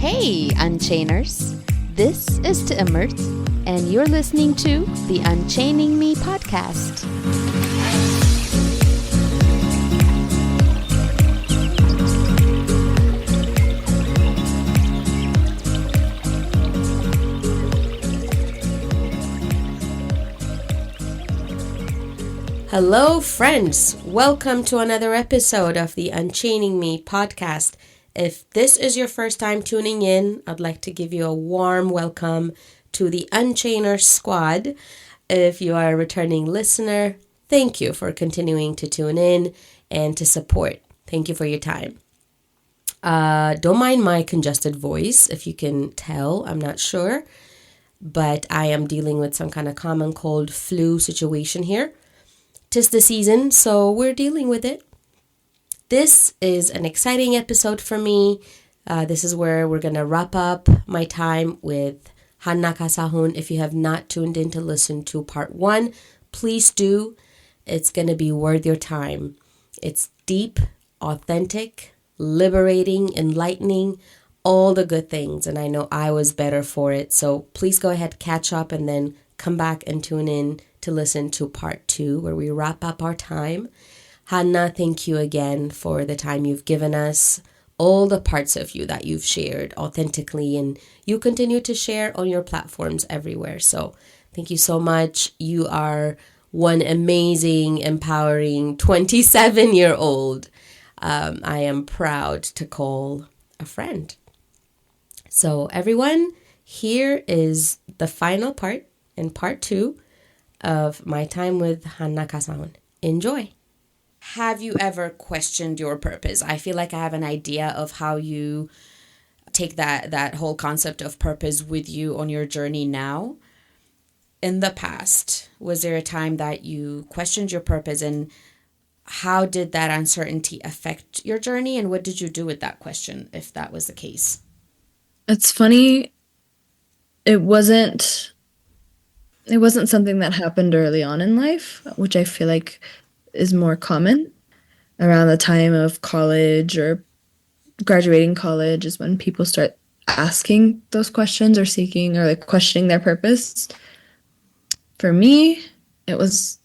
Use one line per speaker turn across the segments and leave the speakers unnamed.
Hey, Unchainers! This is Timmert, and you're listening to the Unchaining Me podcast.
Hello, friends. Welcome to another episode of the Unchaining Me podcast. If this is your first time tuning in, I'd like to give you a warm welcome to the Unchainer squad. If you are a returning listener, thank you for continuing to tune in and to support. Thank you for your time. Don't mind my congested voice. If you can tell, I'm not sure, but I am dealing with some kind of common cold flu situation here. 'Tis the season, so we're dealing with it. This is an exciting episode for me. This is where we're going to wrap up my time with Hanna Kassahun. If you have not tuned in to listen to part 1, please do. It's going to be worth your time. It's deep, authentic, liberating, enlightening, all the good things. And I know I was better for it. So please go ahead, catch up, and then come back and tune in to listen to part 2 where we wrap up our time. Hanna, thank you again for the time you've given us, all the parts of you that you've shared authentically, and you continue to share on your platforms everywhere. So thank you so much. You are one amazing, empowering 27-year-old I am proud to call a friend. So everyone, here is the final part in part 2 of my time with Hanna Kassahun. Enjoy. Have you ever questioned your purpose? I feel like I have an idea of how you take that whole concept of purpose with you on your journey now. In the past, was there a time that you questioned your purpose, and how did that uncertainty affect your journey, and what did you do with that question if that was the case?
It's funny. It wasn't something that happened early on in life, which I feel like is more common. Around the time of college or graduating college is when people start asking those questions or seeking or like questioning their purpose. For me, it was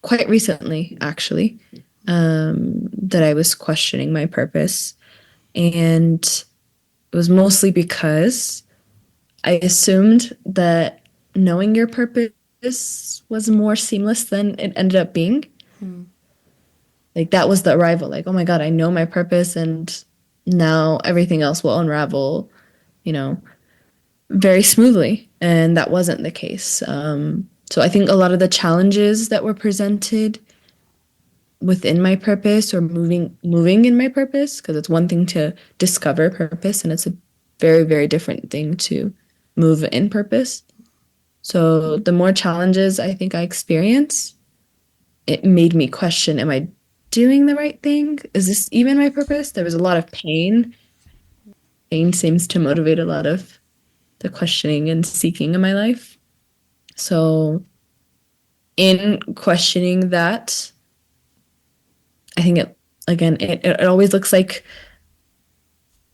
quite recently, actually, that I was questioning my purpose. And it was mostly because I assumed that knowing your purpose was more seamless than it ended up being. Like that was the arrival. Like, oh my God, I know my purpose, and now everything else will unravel, very smoothly. And that wasn't the case. So I think a lot of the challenges that were presented within my purpose or moving in my purpose, because it's one thing to discover purpose and it's a very, very different thing to move in purpose. So the more challenges I think I experience, it made me question, am I doing the right thing? Is this even my purpose? There was a lot of pain. Pain seems to motivate a lot of the questioning and seeking in my life. So in questioning that, I think it always looks like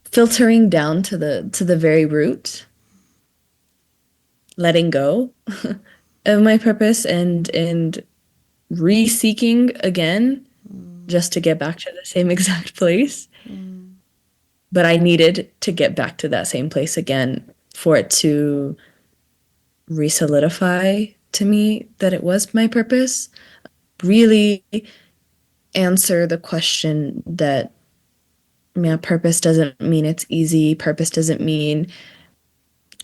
filtering down to the very root, letting go of my purpose and re-seeking again just to get back to the same exact place. But I needed to get back to that same place again for it to re-solidify to me that it was my purpose. Really answer the question that, purpose doesn't mean it's easy. Purpose doesn't mean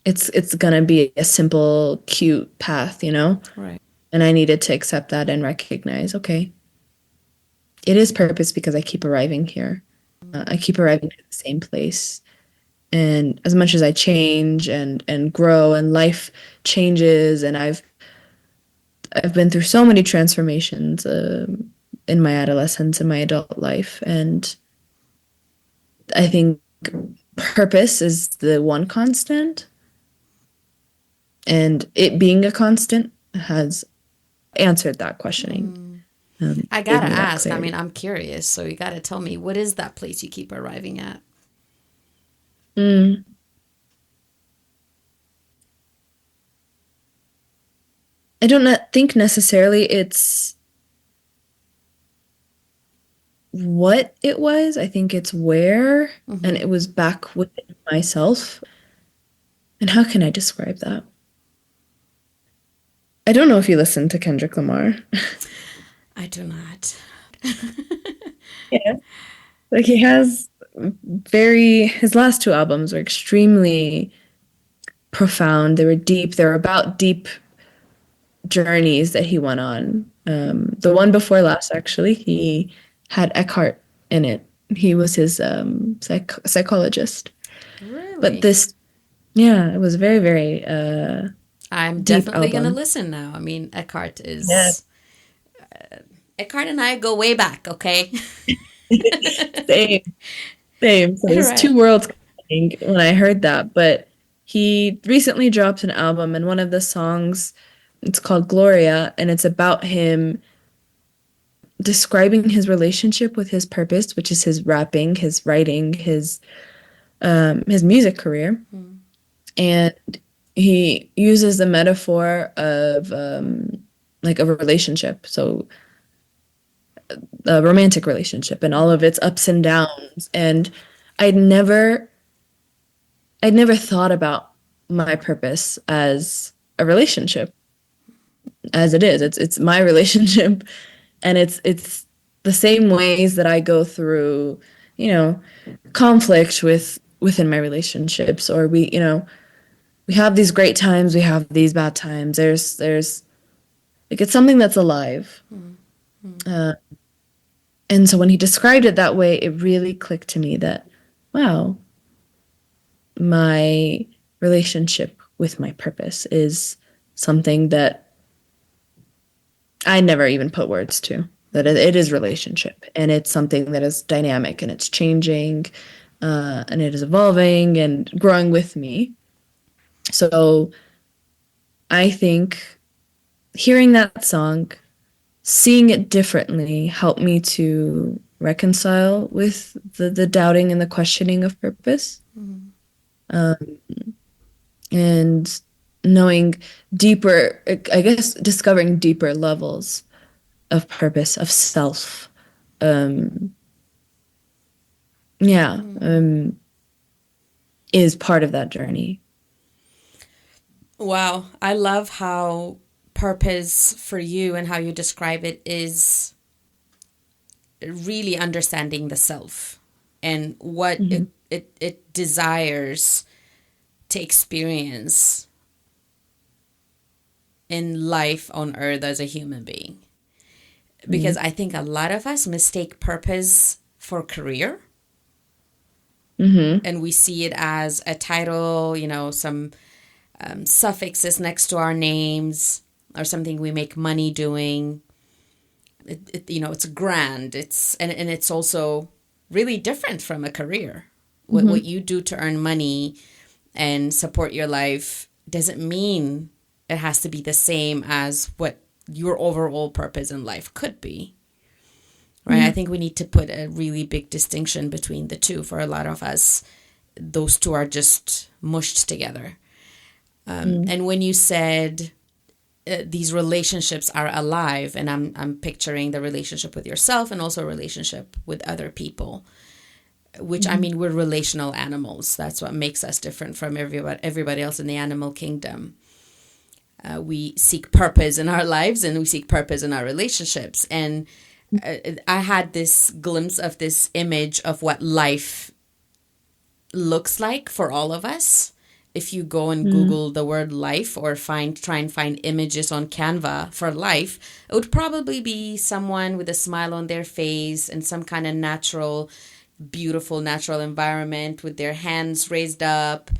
it's gonna be a simple, cute path,
Right.
And I needed to accept that and recognize, okay, it is purpose because I keep arriving here. I keep arriving to the same place. And as much as I change and grow and life changes, and I've been through so many transformations in my adolescence and my adult life, and I think purpose is the one constant. And it being a constant has answered that questioning.
I gotta ask, I'm curious, so you gotta tell me, what is that place you keep arriving at?
I don't think necessarily it's what it was. I think it's where, and it was back within myself. And how can I describe that? I don't know if you listen to Kendrick Lamar.
I do not.
Yeah. Like he has his last two albums were extremely profound. They were deep. They were about deep journeys that he went on. The one before last, actually, he had Eckhart in it. He was his psychologist. But
Really?
this, yeah, it was very, very
I'm
deep
definitely going to
album.
listen now. I mean,
Yeah.
Eckhart and I go way back, okay?
Same, same. So there's two
Right.
worlds colliding when I heard that. But he recently dropped an album, and one of the songs, it's called Gloria, and it's about him describing his relationship with his purpose, which is his rapping, his writing, his music career. And he uses the metaphor of like a relationship, so a romantic relationship and all of its ups and downs. And I'd never I'd never thought about my purpose as a relationship as it is. It's my relationship, and it's the same ways that I go through, you know, conflict within my relationships, or we have these great times, we have these bad times. There's like it's something that's alive. Uh, and so when he described it that way, it really clicked to me that, wow, my relationship with my purpose is something that I never even put words to. That it is relationship, and it's something that is dynamic and it's changing, and it is evolving and growing with me. So I think hearing that song, seeing it differently, helped me to reconcile with the doubting and the questioning of purpose. Um, and knowing deeper, I guess, discovering deeper levels of purpose, of self. Um, yeah, is part of that journey.
Wow. I love how purpose for you and how you describe it is really understanding the self and what
Hmm.
it desires to experience in life on earth as a human being. Because I think a lot of us mistake purpose for career,
Hmm.
and we see it as a title, some suffixes next to our names or something we make money doing. It's grand. And it's also really different from a career. What
Hmm.
you do to earn money and support your life doesn't mean it has to be the same as what your overall purpose in life could be. Right? I
Yeah.
think we need to put a really big distinction between the two. For a lot of us, those two are just mushed together.
Mm.
And when you said these relationships are alive, and I'm picturing the relationship with yourself and also a relationship with other people, which I
Mhm.
mean, we're relational animals. That's what makes us different from everybody else in the animal kingdom. We seek purpose in our lives and we seek purpose in our relationships. And I had this glimpse of this image of what life looks like for all of us. If you go and
Mm.
Google the word life or try and find images on Canva for life, it would probably be someone with a smile on their face and some kind of beautiful natural environment with their hands raised up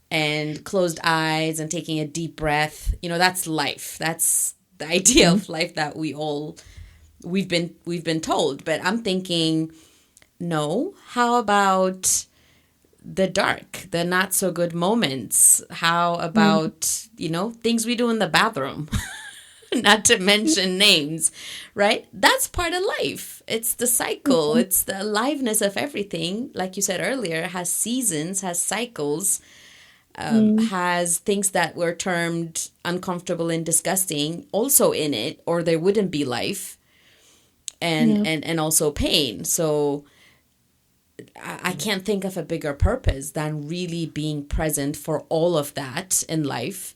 and closed eyes and taking a deep breath. That's life. That's the idea
Mm.
of life that we've been told. But I'm thinking, no, how about the dark, the not so good moments? How
Mm.
about, things we do in the bathroom? Not to mention names, right? That's part of life. It's the cycle, it's the aliveness of everything. Like you said earlier, has seasons, has cycles.
Mm.
has things that were termed uncomfortable and disgusting also in it, or there wouldn't be life, and
Yeah.
and also pain. So I can't think of a bigger purpose than really being present for all of that in life.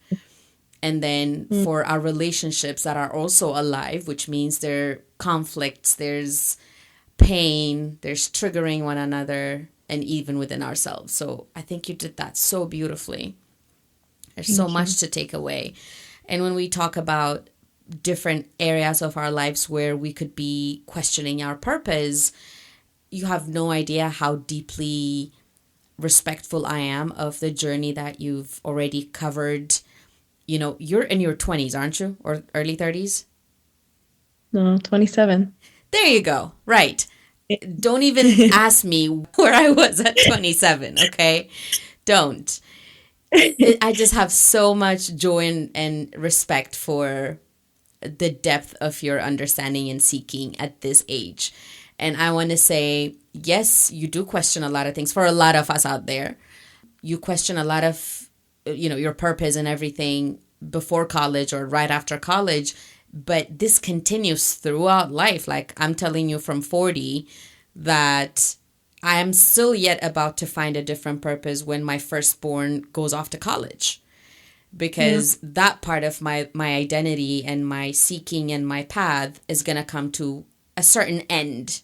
And then
Mm.
for our relationships that are also alive, which means there are conflicts, there's pain, there's triggering one another, and even within ourselves. So I think you did that so beautifully. There's so
Thank
much
you.
to take away. And when we talk about different areas of our lives where we could be questioning our purpose, you have no idea how deeply respectful I am of the journey that you've already covered. You know, you're in your 20s, aren't you? Or early 30s?
No, 27.
There you go. Right. Don't even ask me where I was at 27, okay? Don't. I just have so much joy and respect for the depth of your understanding and seeking at this age. And I want to say, yes, you do question a lot of things for a lot of us out there. You question a lot of, your purpose and everything before college or right after college. But this continues throughout life. Like I'm telling you from 40 that I am still yet about to find a different purpose when my firstborn goes off to college,
Yeah.
because that part of my identity and my seeking and my path is going to come to a certain end,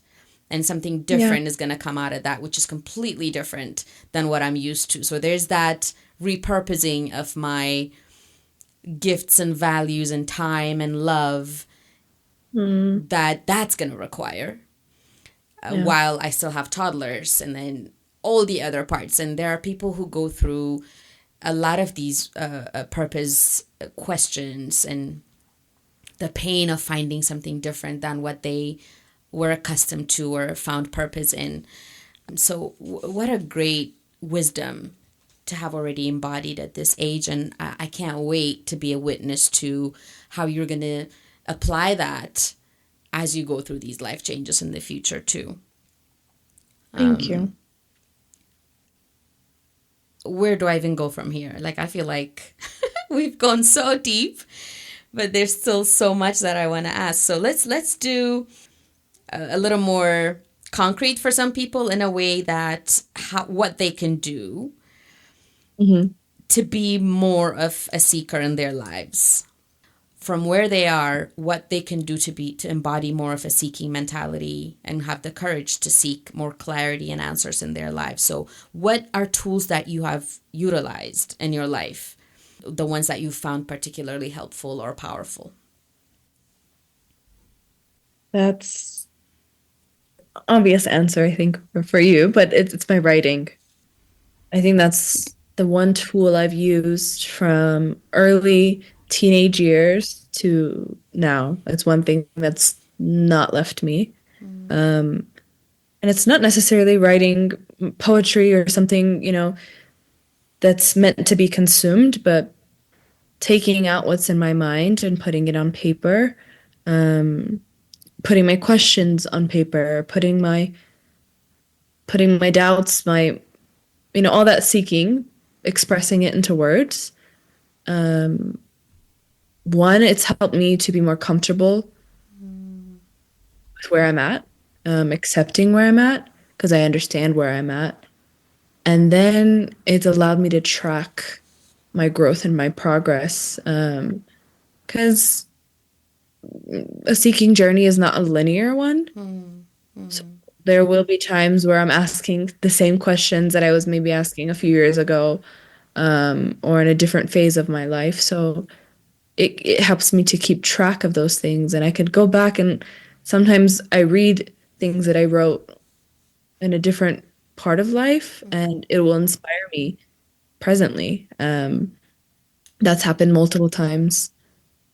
and something
Yeah.
different is going to come out of that, which is completely different than what I'm used to. So there's that repurposing of my gifts and values and time and love
Mm.
that's going to require,
Yeah.
while I still have toddlers and then all the other parts. And there are people who go through a lot of these purpose questions and the pain of finding something different than what they were accustomed to or found purpose in. So, what a great wisdom to have already embodied at this age. And I can't wait to be a witness to how you're going to apply that as you go through these life changes in the future, too.
Thank you.
Where do I even go from here? Like, I feel like we've gone so deep, but there's still so much that I want to ask. So let's do a little more concrete for some people, in a way that what they can do
Hmm.
to be more of a seeker in their lives. From where they are, what they can do to embody more of a seeking mentality and have the courage to seek more clarity and answers in their lives. So what are tools that you have utilized in your life, the ones that you found particularly helpful or powerful?
That's obvious answer, I think, for you, but it's my writing. I think that's the one tool I've used from early teenage years to now. It's one thing that's not left me. And it's not necessarily writing poetry or something, that's meant to be consumed, but taking out what's in my mind and putting it on paper, putting my questions on paper, putting my doubts, my all that seeking, expressing it into words. One, it's helped me to be more comfortable with where I'm at, accepting where I'm at, because I understand where I'm at. And then it's allowed me to track my growth and my progress. Because a seeking journey is not a linear one. So there will be times where I'm asking the same questions that I was maybe asking a few years ago, or in a different phase of my life. So it helps me to keep track of those things. And I could go back, and sometimes I read things that I wrote in a different part of life, and it will inspire me presently. That's happened multiple times.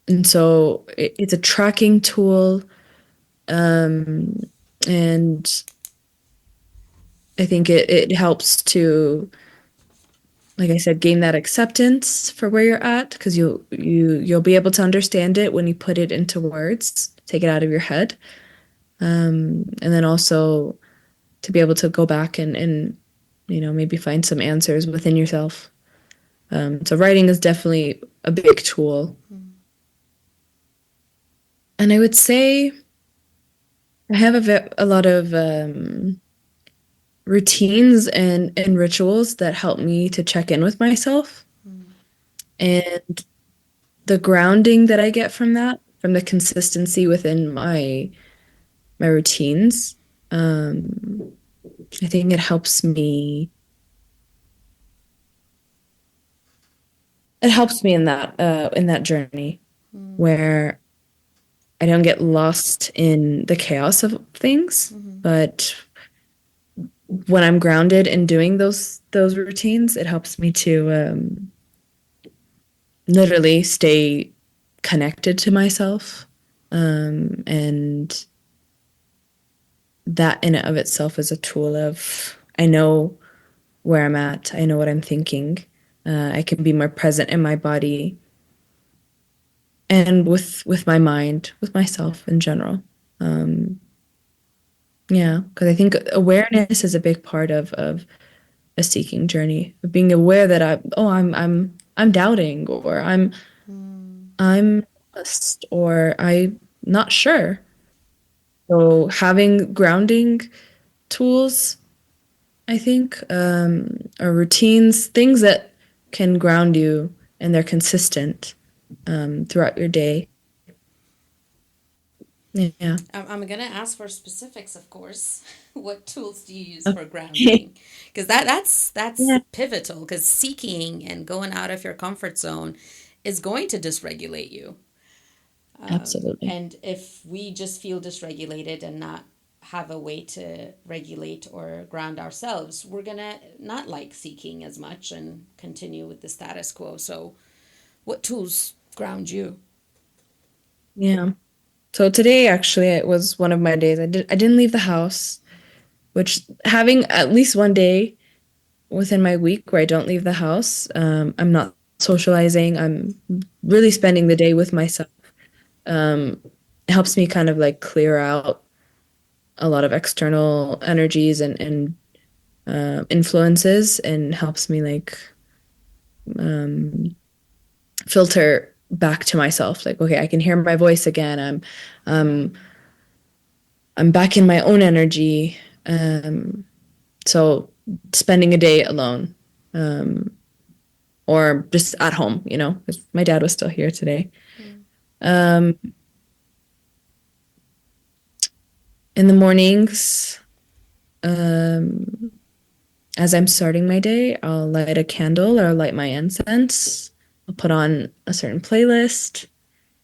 And so it's a tracking tool. And I think it helps to, like I said, gain that acceptance for where you're at, because you'll be able to understand it when you put it into words, take it out of your head. And then also to be able to go back and maybe find some answers within yourself. So writing is definitely a big tool. And I would say I have a lot of routines and rituals that help me to check in with myself. And the grounding that I get from that, from the consistency within my routines, um, I think it helps me in that journey where I don't get lost in the chaos of things, but when I'm grounded in doing those routines, it helps me to literally stay connected to myself. And that in and of itself is a tool of I know where I'm at, I know what I'm thinking. I can be more present in my body and with my mind, with myself in general. Um, yeah, because I think awareness is a big part of a seeking journey, of being aware that I'm doubting, or I'm lost, or I'm not sure. So having grounding tools, I think, or routines, things that can ground you and they're consistent throughout your day. Yeah.
I'm gonna ask for specifics, of course. What tools do you use for
Okay.
grounding? Because that's
Yeah,
pivotal. Because seeking and going out of your comfort zone is going to dysregulate you.
absolutely.
And if we just feel dysregulated and not have a way to regulate or ground ourselves, we're gonna not like seeking as much and continue with the status quo. So, what tools ground you?
Yeah. So today actually it was one of my days. I didn't leave the house, which having at least one day within my week where I don't leave the house, I'm not socializing. I'm really spending the day with myself. Um, it helps me kind of like clear out a lot of external energies and influences, and helps me like um, filter back to myself. Like, okay, I can hear my voice again. Um, I'm back in my own energy. So spending a day alone, um, or just at home, 'cause my dad was still here today. Um, in the mornings, um, as I'm starting my day, I'll light a candle or light my incense. I'll put on a certain playlist.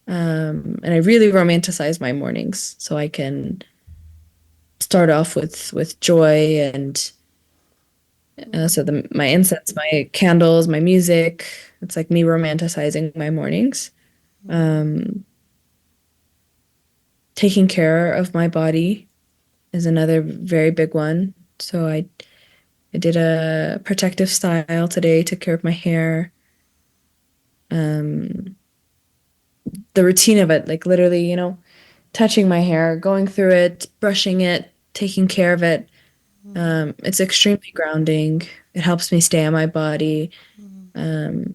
And I really romanticize my mornings so I can start off with joy and so my incense, my candles, my music. It's like me romanticizing my mornings. Um, Taking care of my body is another very big one. So I did a protective style today, took care of my hair. Um, the routine of it, like literally, touching my hair, going through it, brushing it, taking care of it. It's extremely grounding. It helps me stay on my body. Um,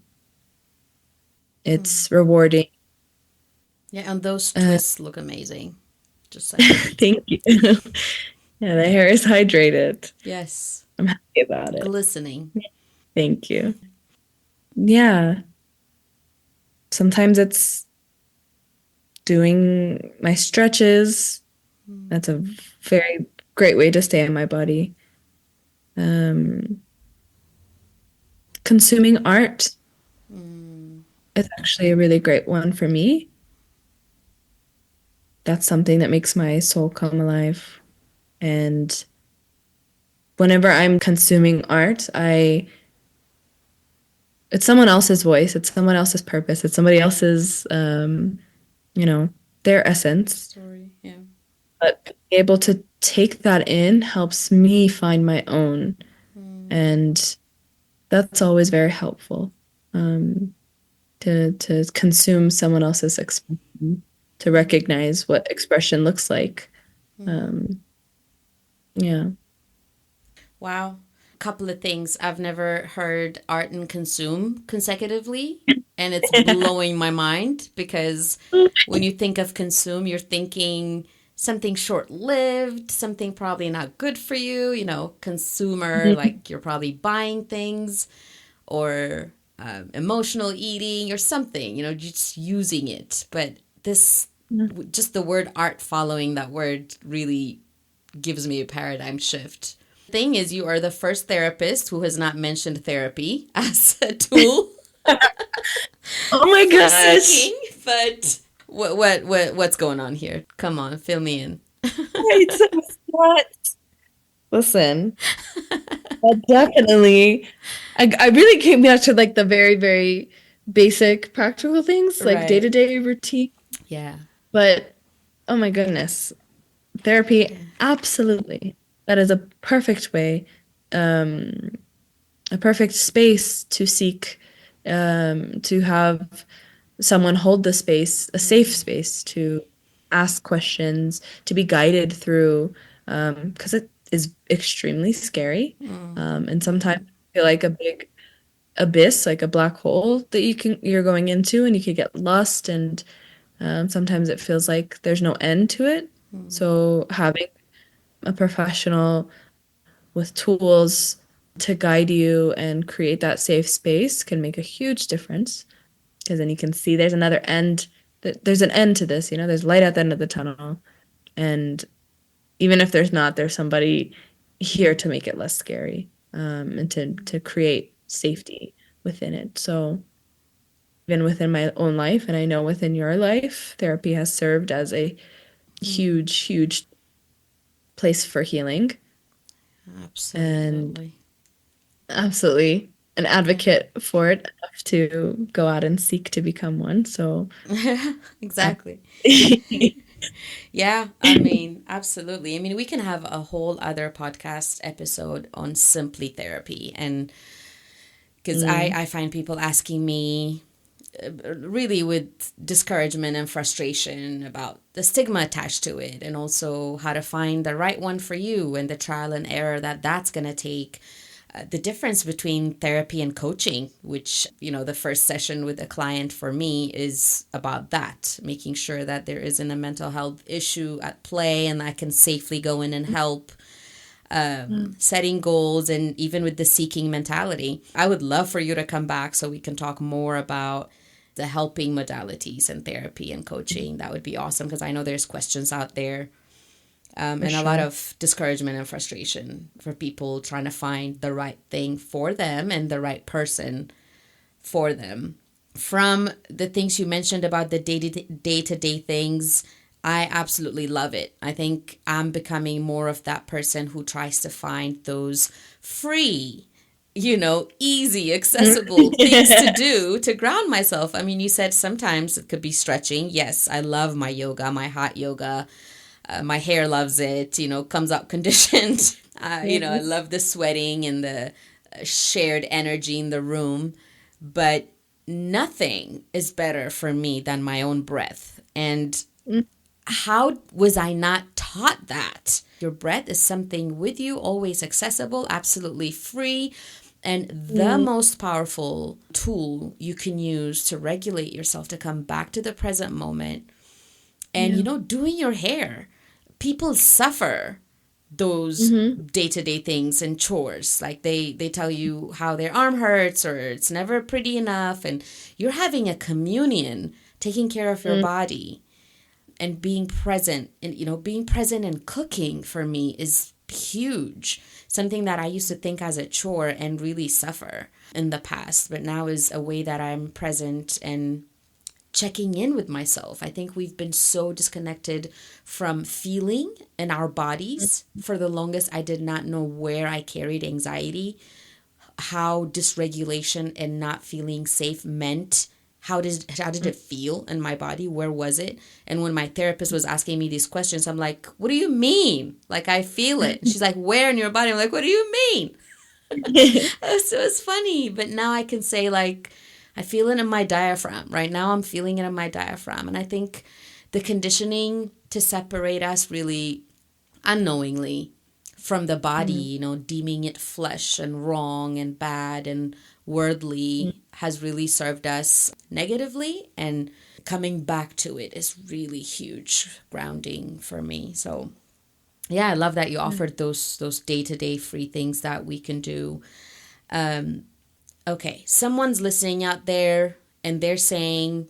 it's rewarding.
Yeah, and those
Uh,
twists look amazing. Just saying.
thank you. Yeah, the hair is hydrated.
Yes,
I'm happy about it.
glistening.
Thank you. Yeah, sometimes it's doing my stretches. That's a very great way to stay in my body. Um, Consuming art is actually a really great one for me. That's something that makes my soul come alive. And whenever I'm consuming art, it's someone else's voice, it's someone else's purpose, it's somebody else's you know, their essence.
Story, yeah.
But being able to take that in helps me find my own. And that's always very helpful. Um, to consume someone else's expression, to recognize what expression looks like. Um, yeah.
Wow. couple of things. I've never heard art and consume consecutively, and it's blowing my mind because when you think of consume, you're thinking something short-lived, something probably not good for you, consumer, like you're probably buying things or emotional eating or something, just using it. But this, just the word art following that word really gives me a paradigm shift. Thing is, you are the first therapist who has not mentioned therapy as a tool
Oh my
for
gosh.
seeking. But what's going on here? Come on, fill me in.
It's what? Listen, that definitely. I really came down to like the very, very basic practical things, like
Right.
day-to-day routine.
Yeah.
But oh my goodness, therapy, absolutely. That is a perfect way, um, a perfect space to seek, to have someone hold the space, a safe space to ask questions, to be guided through, because it is extremely scary. And sometimes I feel like a big abyss, like a black hole that you're going into, and you could get lost, and sometimes it feels like there's no end to it. So having a professional with tools to guide you and create that safe space can make a huge difference because then you can see there's another end. There's an end to this, there's light at the end of the tunnel. And even if there's not, there's somebody here to make it less scary, and to create safety within it. So even within my own life, and I know within your life, therapy has served as a huge, huge place for healing. And
Absolutely.
absolutely an advocate for it enough to go out and seek to become one. So
Exactly. Yeah, absolutely. We can have a whole other podcast episode on simply therapy. And because I find people asking me really with discouragement and frustration about the stigma attached to it and also how to find the right one for you and the trial and error that's going to take. The difference between therapy and coaching, which, the first session with a client for me is about that, making sure that there isn't a mental health issue at play and I can safely go in and help, setting goals, and even with the seeking mentality. I would love for you to come back so we can talk more about the helping modalities and therapy and coaching. That would be awesome because I know there's questions out there. And a lot of discouragement and frustration for people trying to find the right thing for them and the right person for them. From the things you mentioned about the day-to-day things, I absolutely love it. I think I'm becoming more of that person who tries to find those free, easy, accessible things to do to ground myself. You said sometimes it could be stretching. Yes, I love my yoga, my hot yoga. My hair loves it, comes out conditioned. I love the sweating and the shared energy in the room. But nothing is better for me than my own breath. And how was I not taught that? Your breath is something with you, always accessible, absolutely free. And the most powerful tool you can use to regulate yourself, to come back to the present moment. And, doing your hair, people suffer those day-to-day things and chores. Like they tell you how their arm hurts or it's never pretty enough. And you're having a communion, taking care of your body and being present. And, being present and cooking for me is huge. Something that I used to think as a chore and really suffer in the past. But now is a way that I'm present and checking in with myself. I think we've been so disconnected from feeling in our bodies. For the longest, I did not know where I carried anxiety, how dysregulation and not feeling safe meant. How did it feel in my body? Where was it? And when my therapist was asking me these questions, I'm like, what do you mean? Like, I feel it. And she's like, where in your body? I'm like, what do you mean? So it's funny. But now I can say, like, I feel it in my diaphragm. Right now I'm feeling it in my diaphragm. And I think the conditioning to separate us really unknowingly from the body, you know, deeming it flesh and wrong and bad and worldly has really served us negatively, and coming back to it is really huge grounding for me. So yeah, I love that you offered those day-to-day free things that we can do. Okay, someone's listening out there and they're saying,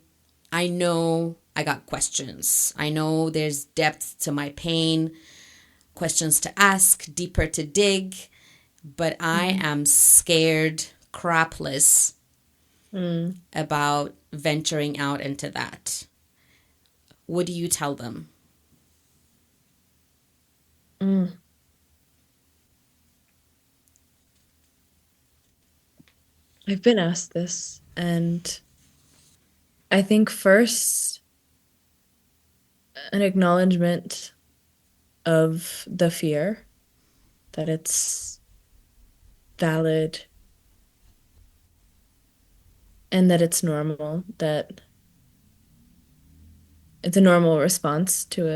I know I got questions. I know there's depth to my pain, questions to ask, deeper to dig, but I am scared crapless about venturing out into that. What do you tell them?
I've been asked this, and I think first, an acknowledgement of the fear, that it's valid and that it's normal, that it's a normal response to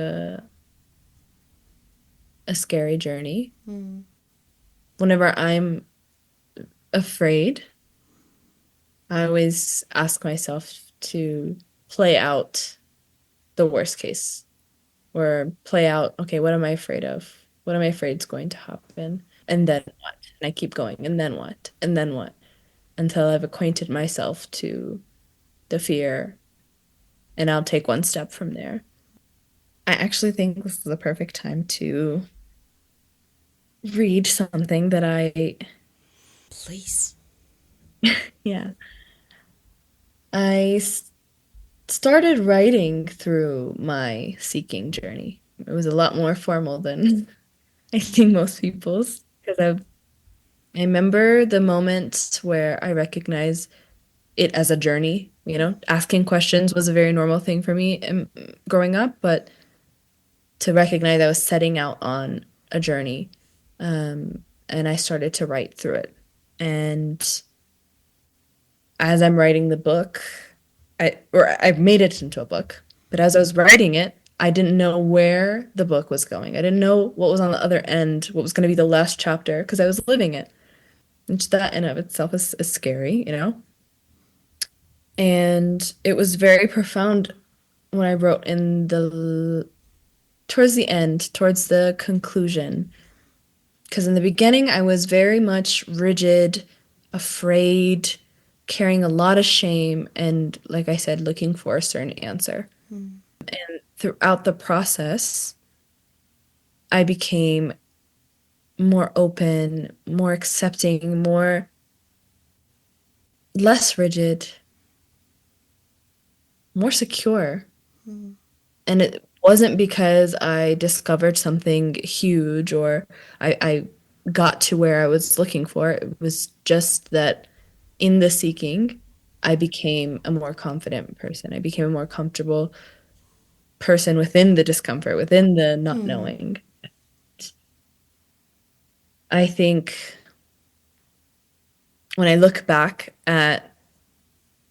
a scary journey. Whenever I'm afraid, I always ask myself to play out the worst case, or play out, okay, what am I afraid of? What am I afraid is going to happen? And then what? And I keep going, and then what? And then what? Until I've acquainted myself to the fear, and I'll take one step from there. I actually think this is the perfect time to read something that
Please.
yeah. I started writing through my seeking journey. It was a lot more formal than I think most people's, because I remember the moment where I recognized it as a journey. You know, asking questions was a very normal thing for me growing up, but to recognize I was setting out on a journey, and I started to write through it. And as I'm writing the book, I've made it into a book, but as I was writing it, I didn't know where the book was going. I didn't know what was on the other end, what was going to be the last chapter, because I was living it. Which that in of itself is scary, you know? And it was very profound when I wrote in towards the end, towards the conclusion. Because in the beginning, I was very much rigid, afraid, carrying a lot of shame, and like I said, looking for a certain answer. And throughout the process, I became more open, more accepting, less rigid, more secure. And it wasn't because I discovered something huge, or I got to where I was looking for. It was just that in the seeking, I became a more confident person. I became a more comfortable person within the discomfort, within the not knowing. I think when I look back at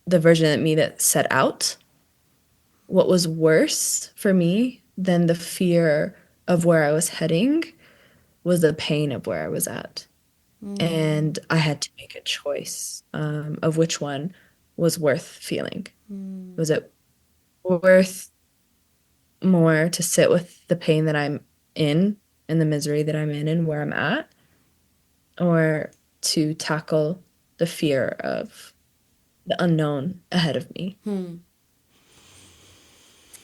the version of me that set out, what was worse for me than the fear of where I was heading was the pain of where I was at. And I had to make a choice of which one was worth feeling. Was it worth more to sit with the pain that I'm in and the misery that I'm in and where I'm at, or to tackle the fear of the unknown ahead of me?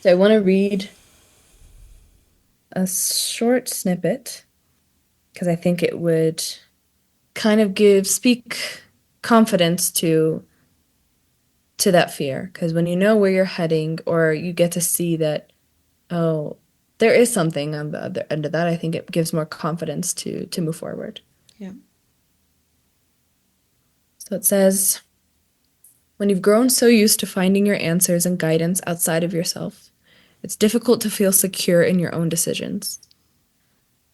So I want to read a short snippet because I think it would kind of speak confidence to that fear. Because when you know where you're heading, or you get to see that, oh, there is something on the other end of that, I think it gives more confidence to move forward.
Yeah.
So it says, when you've grown so used to finding your answers and guidance outside of yourself, it's difficult to feel secure in your own decisions.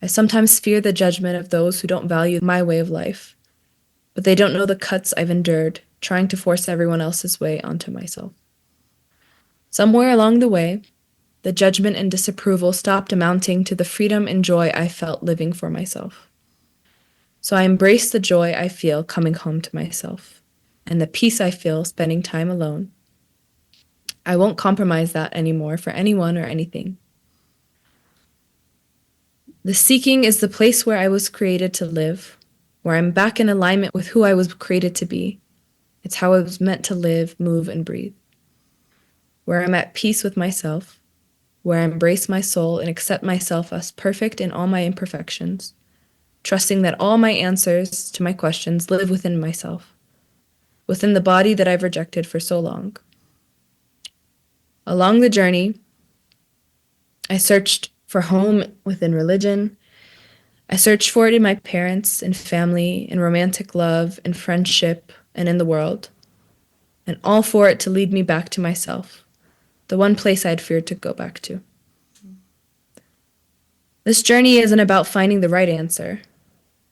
I sometimes fear the judgment of those who don't value my way of life, but they don't know the cuts I've endured trying to force everyone else's way onto myself. Somewhere along the way, The judgment and disapproval stopped amounting to the freedom and joy I felt living for myself. So I embrace the joy I feel coming home to myself and the peace I feel spending time alone. I won't compromise that anymore for anyone or anything. The seeking is the place where I was created to live, where I'm back in alignment with who I was created to be. It's how I was meant to live, move, and breathe. Where I'm at peace with myself, where I embrace my soul and accept myself as perfect in all my imperfections, trusting that all my answers to my questions live within myself, within the body that I've rejected for so long. Along the journey, I searched for home within religion. I searched for it in my parents and family, in romantic love and friendship, and in the world, and all for it to lead me back to myself, the one place I'd feared to go back to. This journey isn't about finding the right answer.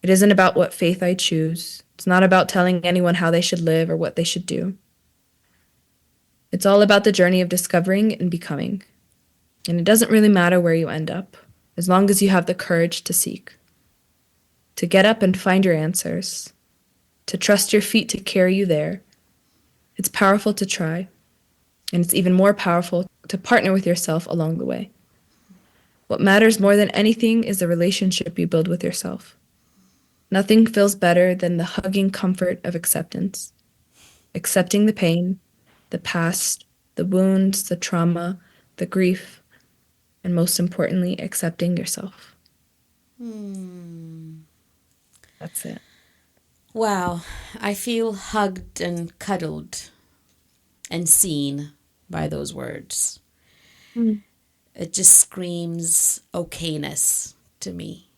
It isn't about what faith I choose. It's not about telling anyone how they should live or what they should do. It's all about the journey of discovering and becoming. And it doesn't really matter where you end up, as long as you have the courage to seek, to get up and find your answers, to trust your feet to carry you there. It's powerful to try, and it's even more powerful to partner with yourself along the way. What matters more than anything is the relationship you build with yourself. Nothing feels better than the hugging comfort of acceptance. Accepting the pain, the past, the wounds, the trauma, the grief, and most importantly, accepting yourself. That's it.
Wow, I feel hugged and cuddled and seen by those words. It just screams okayness to me.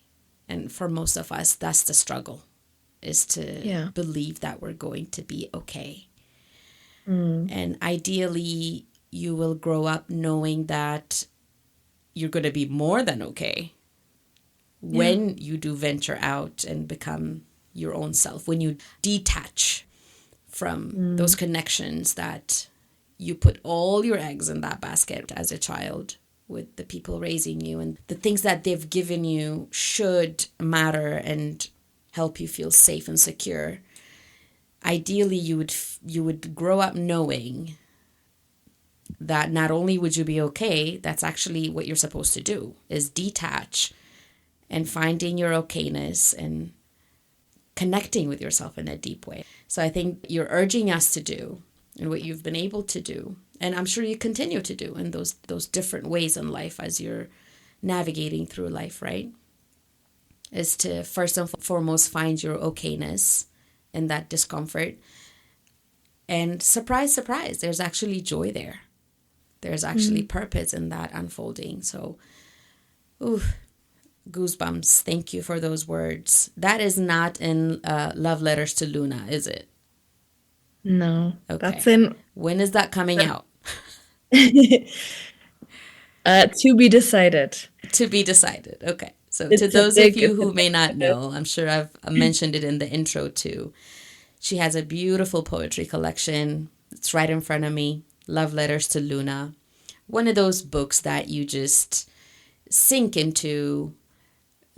And for most of us, that's the struggle, is to believe that we're going to be okay. And ideally, you will grow up knowing that you're going to be more than okay when you do venture out and become your own self, when you detach from those connections that you put all your eggs in that basket as a child with the people raising you, and the things that they've given you should matter and help you feel safe and secure. Ideally, you would grow up knowing that not only would you be okay, that's actually what you're supposed to do, is detach and finding your okayness and connecting with yourself in a deep way. So I think you're urging us to do, and what you've been able to do, and I'm sure you continue to do in those different ways in life as you're navigating through life, right? Is to first and foremost find your okayness in that discomfort. And surprise, surprise, there's actually joy there. There's actually purpose in that unfolding. So, goosebumps. Thank you for those words. That is not in Love Letters to Luna, is it?
No.
Okay.
That's in...
When is that coming out?
To be decided.
To be decided. Okay. So
It's
to those of you who
it's
may not know, I'm sure I've mentioned it in the intro too. She has a beautiful poetry collection. It's right in front of me. Love Letters to Luna. One of those books that you just sink into,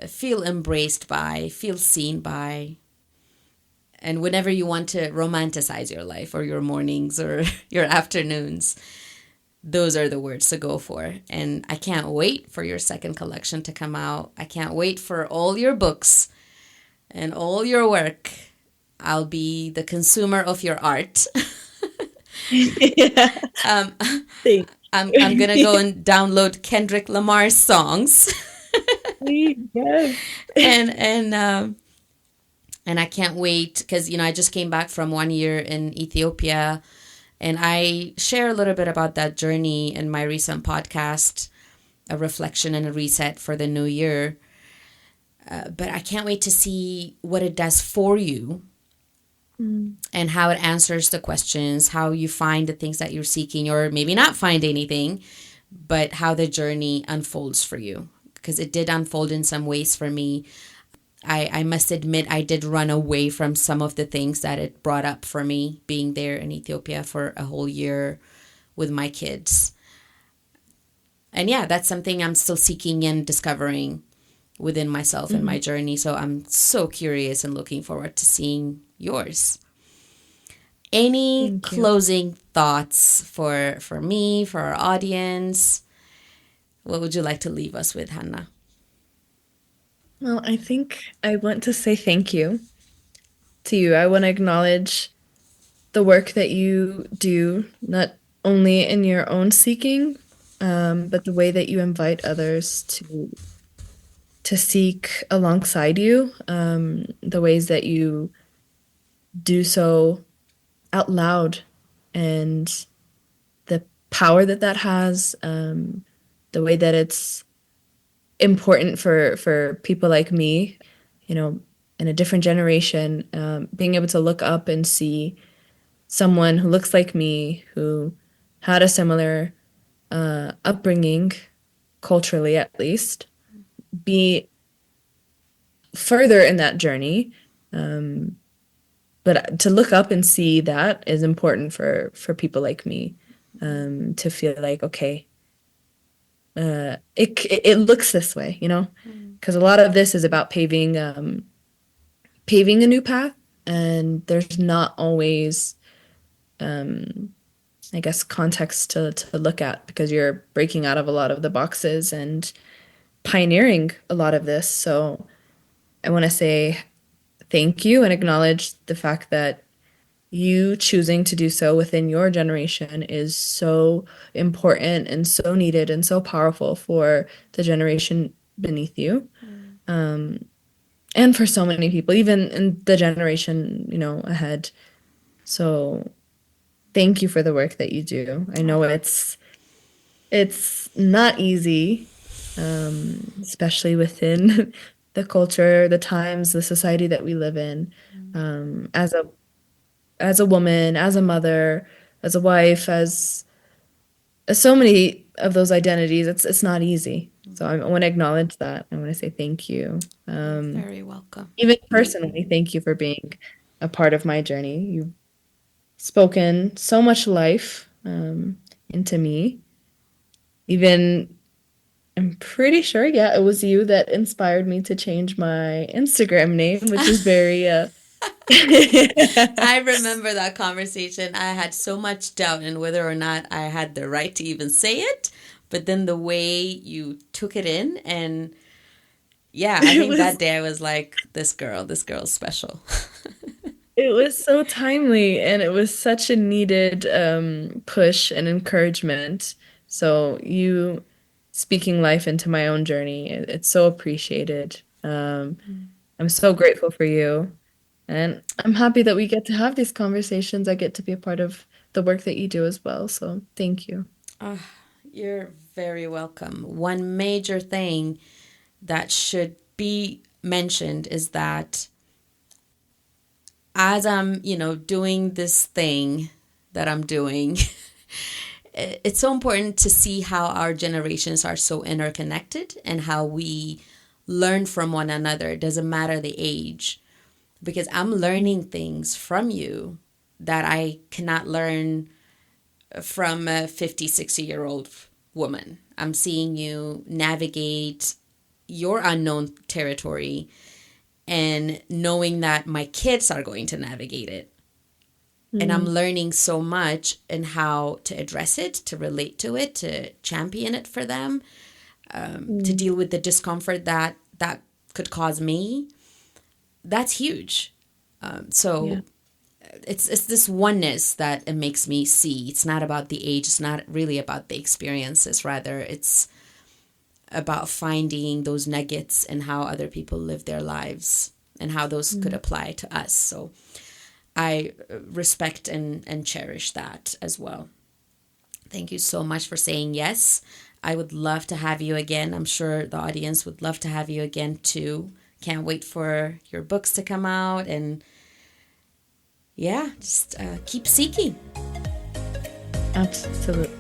feel embraced by, feel seen by. And whenever you want to romanticize your life or your mornings or your afternoons, those are the words to go for. And I can't wait for your second collection to come out. I can't wait for all your books and all your work. I'll be the consumer of your art. I'm going to go and download Kendrick Lamar's songs.
Yes.
And I can't wait because, I just came back from 1 year in Ethiopia, and I share a little bit about that journey in my recent podcast, A Reflection and a Reset for the New Year. But I can't wait to see what it does for you and how it answers the questions, how you find the things that you're seeking, or maybe not find anything, but how the journey unfolds for you. Because it did unfold in some ways for me. I must admit, I did run away from some of the things that it brought up for me being there in Ethiopia for a whole year with my kids. yeah, that's something I'm still seeking and discovering within myself and my journey. So I'm so curious and looking forward to seeing yours. Any
Thank you.
closing thoughts for me, for our audience? What would you like to leave us with, Hanna?
Well, I think I want to say thank you to you. I want to acknowledge the work that you do, not only in your own seeking, but the way that you invite others to seek alongside you, the ways that you do so out loud, and the power that that has, the way that it's important for people like me, you know, in a different generation, being able to look up and see someone who looks like me, who had a similar upbringing, culturally at least, be further in that journey. But to look up and see that is important for people like me, to feel like, okay, it looks this way, you know, because a lot of this is about paving a new path, and there's not always, I guess, context to look at, because you're breaking out of a lot of the boxes and pioneering a lot of this. So I want to say thank you and acknowledge the fact that you choosing to do so within your generation is so important and so needed and so powerful for the generation beneath you. And for so many people, even in the generation, you know, ahead. So thank you for the work that you do. I know it's not easy, especially within the culture, the times, the society that we live in. As a woman, as a mother, as a wife, as so many of those identities, it's not easy. So I want to acknowledge that. I want to say thank you.
Very welcome.
Even personally, thank you for being a part of my journey. You've spoken so much life into me. Even, I'm pretty sure, yeah, it was you that inspired me to change my Instagram name, which is very
I remember that conversation. I had so much doubt in whether or not I had the right to even say it, but then the way you took it in, and yeah, I think that day I was like, this girl's special.
it was so timely, and it was such a needed push and encouragement. So you speaking life into my own journey, it's so appreciated. I'm so grateful for you. And I'm happy that we get to have these conversations. I get to be a part of the work that you do as well. So thank you.
You're very welcome. One major thing that should be mentioned is that as I'm, doing this thing that I'm doing, it's so important to see how our generations are so interconnected and how we learn from one another. It doesn't matter the age, because I'm learning things from you that I cannot learn from a 50, 60-year-old woman. I'm seeing you navigate your unknown territory and knowing that my kids are going to navigate it. And I'm learning so much in how to address it, to relate to it, to champion it for them, to deal with the discomfort that could cause me. That's huge. So it's this oneness that it makes me see. It's not about the age. It's not really about the experiences. Rather, it's about finding those nuggets and how other people live their lives and how those could apply to us. So I respect and cherish that as well. Thank you so much for saying yes. I would love to have you again. I'm sure the audience would love to have you again too. Can't wait for your books to come out, and just keep seeking.
Absolutely.